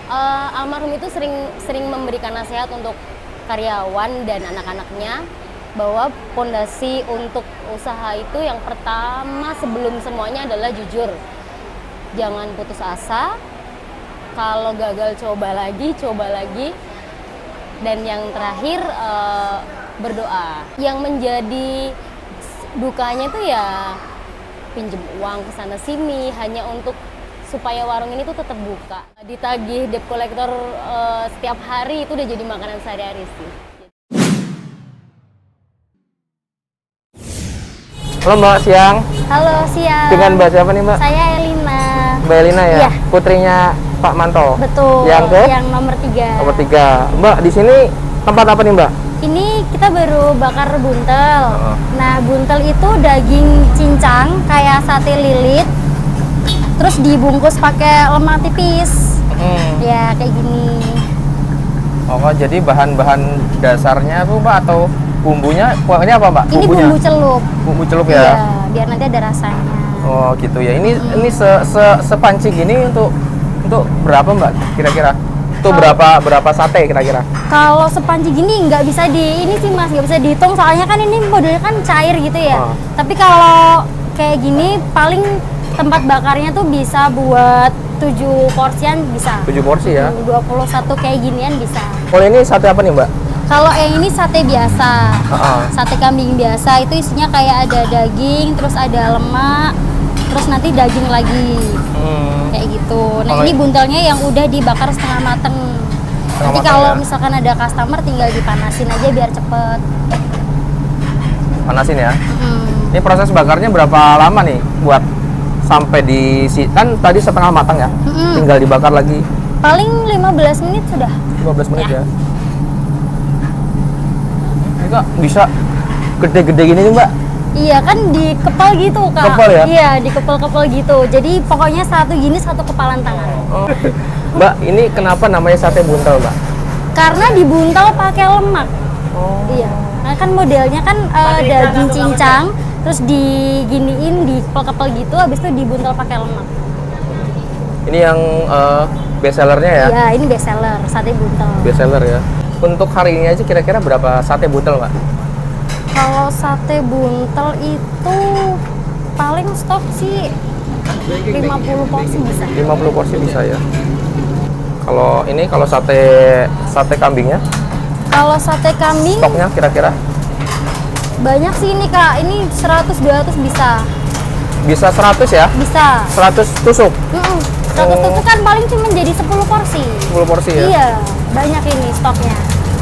Almarhum itu sering memberikan nasihat untuk karyawan dan anak-anaknya bahwa fondasi untuk usaha itu yang pertama sebelum semuanya adalah jujur. Jangan putus asa. Kalau gagal coba lagi. Dan yang terakhir berdoa. Yang menjadi dukanya itu ya pinjem uang ke sana sini hanya untuk supaya warung ini tuh tetap buka. Ditagih debt collector setiap hari itu udah jadi makanan sehari-hari sih. Halo Mbak, siang. Halo, siang. Dengan Mbak siapa nih Mbak? Saya Elina. Mbak Elina ya? Iya. Putrinya Pak Manto? Betul. Yang nomor 3. Nomor 3. Mbak, di sini tempat apa nih Mbak? Ini kita baru bakar buntel. Nah, buntel itu daging cincang kayak sate lilit. Terus dibungkus pakai lemak tipis. Ya, kayak gini. Oh, jadi bahan-bahan dasarnya tuh Mbak atau bumbunya? Ini apa Mbak? Ini bumbunya? bumbu celup. Bumbu celup ya? Iya, biar nanti ada rasanya. Oh, gitu ya. Ini sepanci gini untuk berapa Mbak kira-kira? Itu berapa sate kira-kira? Kalau sepanci gini nggak bisa ini sih Mas, nggak bisa dihitung soalnya kan ini modelnya kan cair gitu ya. Tapi kalau kayak gini paling tempat bakarnya tuh bisa buat 7 porsian bisa. 7 porsi ya? 21 kayak ginian bisa. Kalau ini sate apa nih Mbak? Kalau yang ini sate biasa, sate kambing biasa itu isinya kayak ada daging, terus ada lemak, terus nanti daging lagi, kayak gitu. Nah ini buntelnya yang udah dibakar setengah mateng. Nanti kalau misalkan ada customer tinggal dipanasin aja biar cepet. Panasin ya? Ini proses bakarnya berapa lama nih buat sampai kan tadi setengah matang ya? Tinggal dibakar lagi? Paling 15 menit sudah. 15 menit ya? Ini Kak bisa gede-gede gini nih Mbak? Iya kan dikepal gitu Kak. Kepal ya? Iya dikepal-kepal gitu. Jadi pokoknya satu gini satu kepalan tangan. Oh. Mbak, ini kenapa namanya sate buntel Mbak? Karena dibuntel pakai lemak. Oh. Iya. Nah kan modelnya kan daging cincang, terus diginiin, dikepal-kepal gitu, habis itu dibuntel pakai lemak. Ini yang best sellernya ya? Iya, ini best seller, sate buntel. Best seller ya. Untuk hari ini aja kira-kira berapa sate buntel Mbak? Kalau sate buntel itu paling stok sih 50 porsi bisa. 50 porsi bisa ya. Kalau sate kambingnya? Kalau sate kambing stoknya kira-kira? Banyak sih ini Kak. Ini 100 200 bisa. Bisa 100 ya? Bisa. 100 tusuk. 100 tusuk kan paling cuma jadi 10 porsi. 10 porsi ya? Iya, banyak ini stoknya.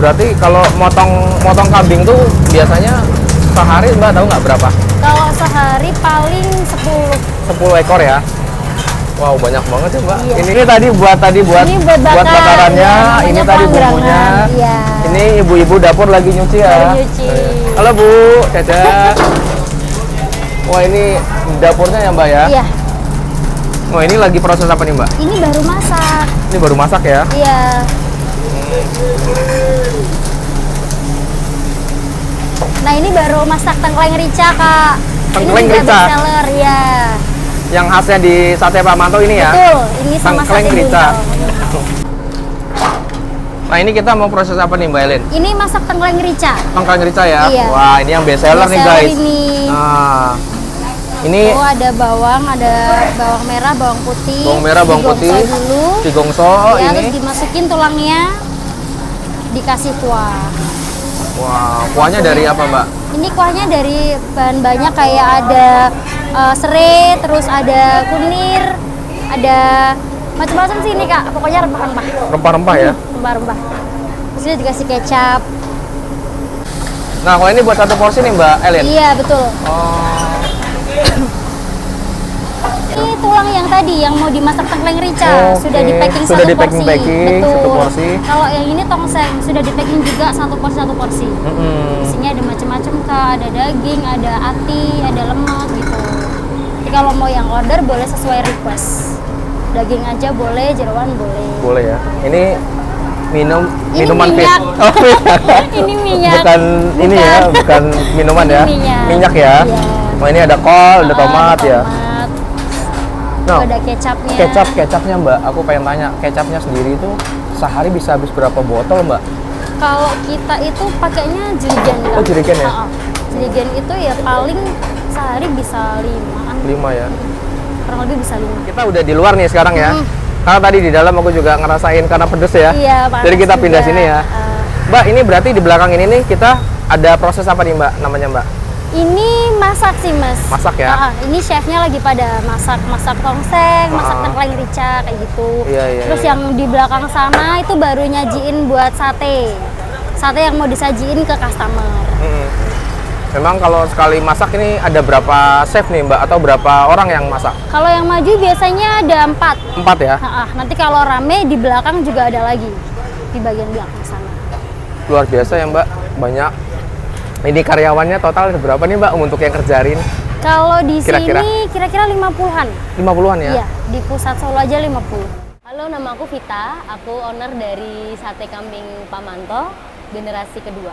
Berarti kalau motong kambing tuh biasanya sehari Mbak tahu nggak berapa? Kalau sehari paling 10 ekor ya? Wow, banyak banget ya Mbak. Iya. Ini tadi buat buat bakarannya, ya, ini tadi bumbunya. Iya. Ini ibu-ibu dapur lagi nyuci ya. Nyuci. Halo Bu, Caca. Wah, ini dapurnya ya Mbak ya? Iya. Oh, ini lagi proses apa nih Mbak? Ini baru masak. Ini baru masak ya? Iya. Nah, ini baru masak tengkleng rica, Kak. Tengkleng ini rica? Best seller, ya. Yang khasnya di sate Pak Manto ini ya? Betul, ini sama tengkleng sate rica. buntel. Nah, ini kita mau proses apa nih Mbak Elin? Ini masak tengkleng rica. Tengkleng rica ya? Iya. Wah, ini yang best seller nih guys. Ini. Nah, ini ada bawang, ada bawang merah, bawang putih. Bawang merah, bawang putih. Dulu. Digongso Ya, ini. terus dimasukin tulangnya, dikasih kuah. Wah, kuahnya dari apa Mbak? Ini kuahnya dari bahan banyak kayak ada serai, terus ada kunir, ada macam-macam sih ini Kak. Pokoknya rempah-rempah. Rempah-rempah ya? Rempah-rempah. Terus dia dikasih kecap. Nah, kalau ini buat satu porsi nih Mbak Elin? Iya, betul. Oh. Ini tulang yang tadi yang mau dimasak tengkleng rica sudah di packing sudah satu di packing, porsi. Betul. satu porsi. Kalau yang ini tongseng sudah di packing juga satu porsi. Isinya ada macam-macam Kak, ada daging, ada ati, ada lemak gitu. Jadi kalau mau yang order boleh sesuai request. Daging aja boleh, jeroan boleh. Boleh ya. Ini minuman minyak. fit. Oh, minyak. Ini minyak. Bukan ini ya, bukan minuman Ini ya. minyak. Minyak ya. Iya. Oh, ini ada kol, ada tomat ya. juga ada kecapnya. Kecapnya Mbak, aku pengen tanya, kecapnya sendiri itu sehari bisa habis berapa botol Mbak? Kalau kita itu pakainya jerigen kan? Oh jerigen ya? Jerigen itu ya paling sehari bisa 5-an. 5 ya? Kurang lebih bisa 5. Kita udah di luar nih sekarang ya. Karena tadi di dalam aku juga ngerasain karena pedes ya. Iya, panas. Jadi kita pindah juga. sini ya. Mbak, ini berarti di belakang ini nih kita ada proses apa nih Mbak namanya Mbak? Ini masak sih Mas. Masak ya? Ini chefnya lagi pada masak tongseng, masak tengkleng rica kayak gitu. Iya, Terus yang di belakang sana itu baru nyajiin buat sate. Sate yang mau disajiin ke customer. Memang kalau sekali masak ini ada berapa chef nih Mbak atau berapa orang yang masak? Kalau yang maju biasanya ada 4. 4 ya? Nanti kalau rame di belakang juga ada lagi di bagian belakang sana. Luar biasa ya Mbak, banyak. Ini karyawannya total berapa nih Mbak untuk yang kerjain? Kalau di Kira-kira? sini kira-kira 50-an. 50-an ya? Iya, di pusat Solo aja 50. Halo, nama aku Vita. Aku owner dari Sate Kambing Pamanto, generasi kedua.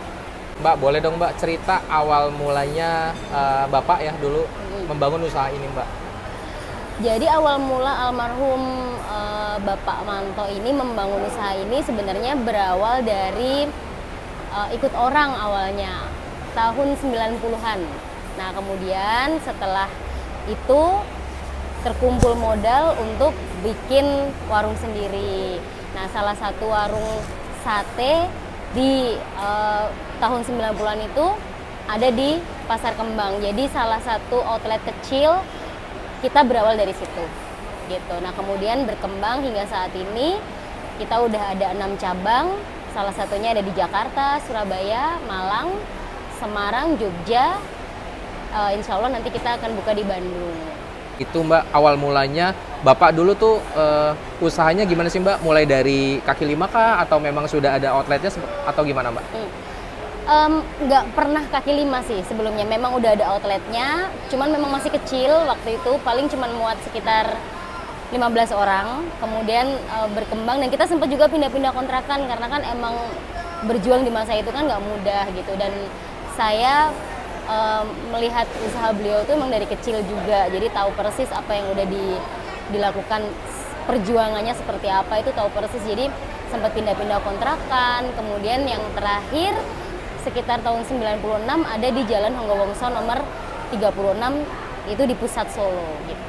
Mbak, boleh dong Mbak cerita awal mulanya Bapak ya dulu membangun usaha ini Mbak? Jadi awal mula almarhum Bapak Manto ini membangun usaha ini sebenarnya berawal dari ikut orang awalnya tahun 90-an. Nah, kemudian setelah itu terkumpul modal untuk bikin warung sendiri. Nah, salah satu warung sate di tahun 90-an itu ada di Pasar Kembang. Jadi salah satu outlet kecil kita berawal dari situ. Gitu. Nah, kemudian berkembang hingga saat ini kita udah ada 6 cabang. Salah satunya ada di Jakarta, Surabaya, Malang, Semarang, Jogja. Insya Allah nanti kita akan buka di Bandung. Itu Mbak, awal mulanya Bapak dulu tuh usahanya gimana sih Mbak? Mulai dari kaki lima kah? Atau memang sudah ada outletnya atau gimana Mbak? Nggak pernah kaki lima sih sebelumnya. Memang udah ada outletnya, cuman memang masih kecil waktu itu. Paling cuman muat sekitar 15 orang. Kemudian berkembang dan kita sempat juga pindah-pindah kontrakan karena kan emang berjuang di masa itu kan nggak mudah gitu. Dan saya melihat usaha beliau itu emang dari kecil juga, jadi tahu persis apa yang udah dilakukan, perjuangannya seperti apa itu tahu persis. Jadi sempat pindah-pindah kontrakan. Kemudian yang terakhir sekitar tahun 96 ada di Jalan Honggowongso nomor 36 itu di pusat Solo gitu.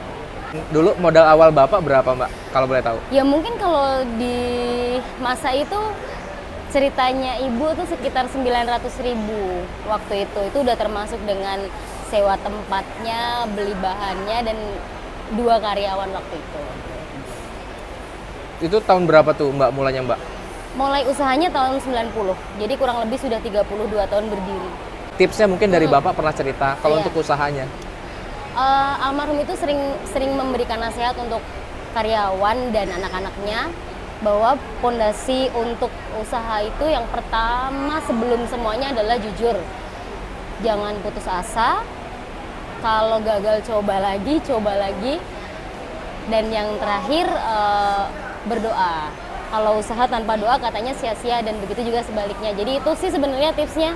Dulu modal awal Bapak berapa Mbak kalau boleh tahu? Ya mungkin kalau di masa itu ceritanya ibu tuh sekitar 900.000 waktu itu udah termasuk dengan sewa tempatnya, beli bahannya, dan 2 karyawan waktu itu. Itu tahun berapa tuh Mbak mulanya Mbak? Mulai usahanya tahun 90, jadi kurang lebih sudah 32 tahun berdiri. Tipsnya mungkin dari Bapak pernah cerita kalau Iya. untuk usahanya. Almarhum itu sering memberikan nasihat untuk karyawan dan anak-anaknya bahwa pondasi untuk usaha itu yang pertama sebelum semuanya adalah jujur. Jangan putus asa. Kalau gagal coba lagi. Dan yang terakhir berdoa. Kalau usaha tanpa doa katanya sia-sia, dan begitu juga sebaliknya. Jadi itu sih sebenarnya tipsnya.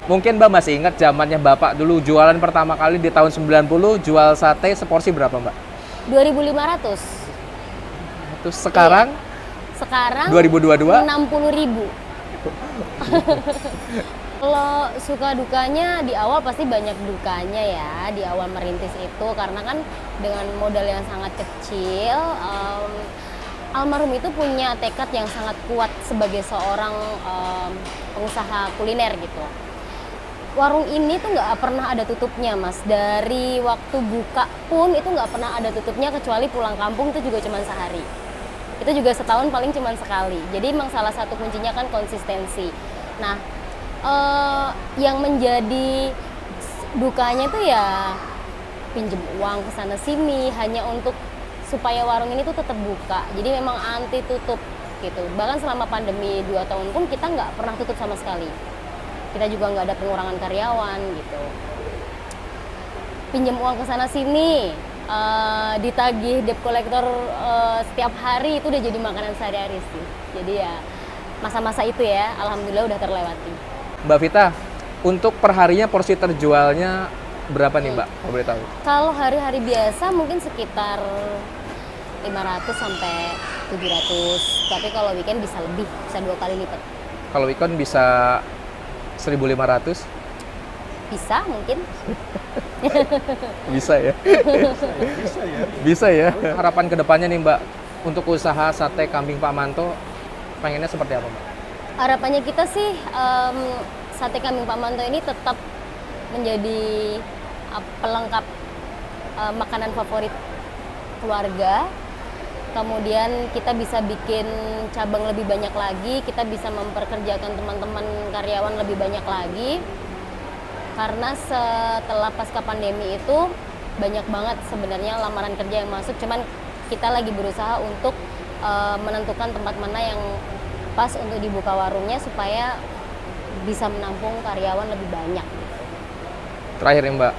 Mungkin Mbak masih ingat zamannya Bapak dulu jualan pertama kali di tahun 90 jual sate seporsi berapa Mbak? 2.500. Terus sekarang? Sekarang 2022? 60.000. Kalau suka dukanya di awal pasti banyak dukanya ya di awal merintis itu, karena kan dengan modal yang sangat kecil. Almarhum itu punya tekad yang sangat kuat sebagai seorang pengusaha kuliner gitu. Warung ini tuh nggak pernah ada tutupnya Mas. Dari waktu buka pun itu nggak pernah ada tutupnya, kecuali pulang kampung itu juga cuma sehari. Itu juga setahun paling cuma sekali. Jadi memang salah satu kuncinya kan konsistensi. Nah, yang menjadi dukanya tuh ya pinjem uang ke sana sini hanya untuk supaya warung ini tuh tetap buka. Jadi memang anti tutup gitu. Bahkan selama pandemi 2 tahun pun kita nggak pernah tutup sama sekali. Kita juga nggak ada pengurangan karyawan gitu. Pinjem uang ke sana sini, ditagih debt collector setiap hari, itu udah jadi makanan sehari-hari sih. Jadi ya masa-masa itu ya alhamdulillah udah terlewati. Mbak Vita, untuk perharinya porsi terjualnya berapa nih Mbak, kalau boleh tahu? Kalau hari-hari biasa mungkin sekitar 500 sampai 700. Tapi kalau weekend bisa lebih, bisa 2 kali lipat. Kalau weekend bisa 1.500? Bisa mungkin. Bisa ya? Bisa ya? Harapan kedepannya nih Mbak, untuk usaha sate kambing Pak Manto, pengennya seperti apa Mbak? Harapannya kita sih sate kambing Pak Manto ini tetap menjadi pelengkap makanan favorit keluarga. Kemudian kita bisa bikin cabang lebih banyak lagi, kita bisa memperkerjakan teman-teman karyawan lebih banyak lagi. Karena setelah pasca pandemi itu banyak banget sebenarnya lamaran kerja yang masuk, cuman kita lagi berusaha untuk menentukan tempat mana yang pas untuk dibuka warungnya supaya bisa menampung karyawan lebih banyak. Terakhir ya Mbak,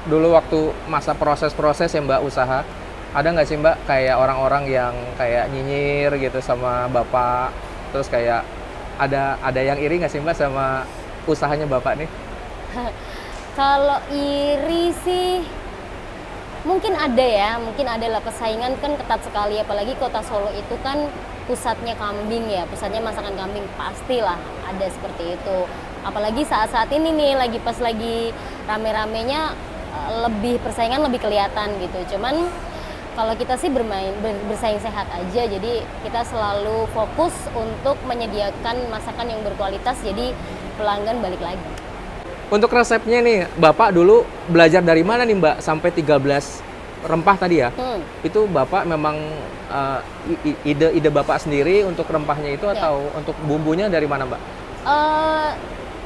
dulu waktu masa proses-proses ya Mbak usaha, ada nggak sih Mbak kayak orang-orang yang kayak nyinyir gitu sama Bapak, terus kayak ada yang iri nggak sih Mbak sama usahanya Bapak nih? Kalau iri sih mungkin ada ya, mungkin adalah persaingan kan ketat sekali, apalagi kota Solo itu kan pusatnya kambing ya, pusatnya masakan kambing, pastilah ada seperti itu. Apalagi saat-saat ini nih pas lagi rame-ramenya, lebih persaingan lebih kelihatan gitu. Cuman kalau kita sih bersaing sehat aja, jadi kita selalu fokus untuk menyediakan masakan yang berkualitas, jadi pelanggan balik lagi. Untuk resepnya nih, Bapak dulu belajar dari mana nih Mbak sampai 13 rempah tadi ya? Itu Bapak memang ide Bapak sendiri untuk rempahnya itu atau untuk bumbunya dari mana Mbak?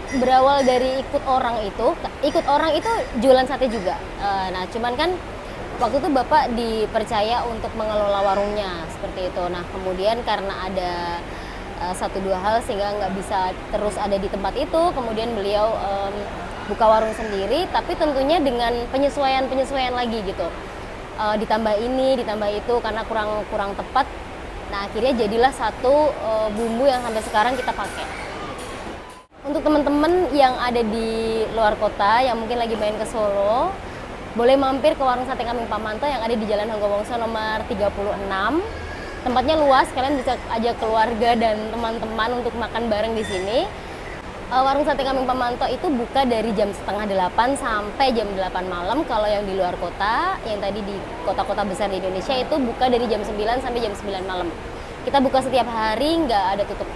Berawal dari ikut orang itu jualan sate juga. Nah cuman kan waktu itu Bapak dipercaya untuk mengelola warungnya seperti itu. Nah kemudian karena ada satu dua hal sehingga nggak bisa terus ada di tempat itu, kemudian beliau buka warung sendiri, tapi tentunya dengan penyesuaian lagi gitu, ditambah ini ditambah itu karena kurang tepat. Nah akhirnya jadilah satu bumbu yang sampai sekarang kita pakai. Untuk teman-teman yang ada di luar kota yang mungkin lagi main ke Solo, boleh mampir ke warung sate kambing Pak Manto yang ada di Jalan Hangga nomor 36. Tempatnya luas, kalian bisa ajak keluarga dan teman-teman untuk makan bareng di sini. Warung sate kambing Pak Manto itu buka dari jam 7:30 sampai jam 8 malam. Kalau yang di luar kota, yang tadi di kota-kota besar di Indonesia itu buka dari jam 9 sampai jam 9 malam. Kita buka setiap hari, nggak ada tutup.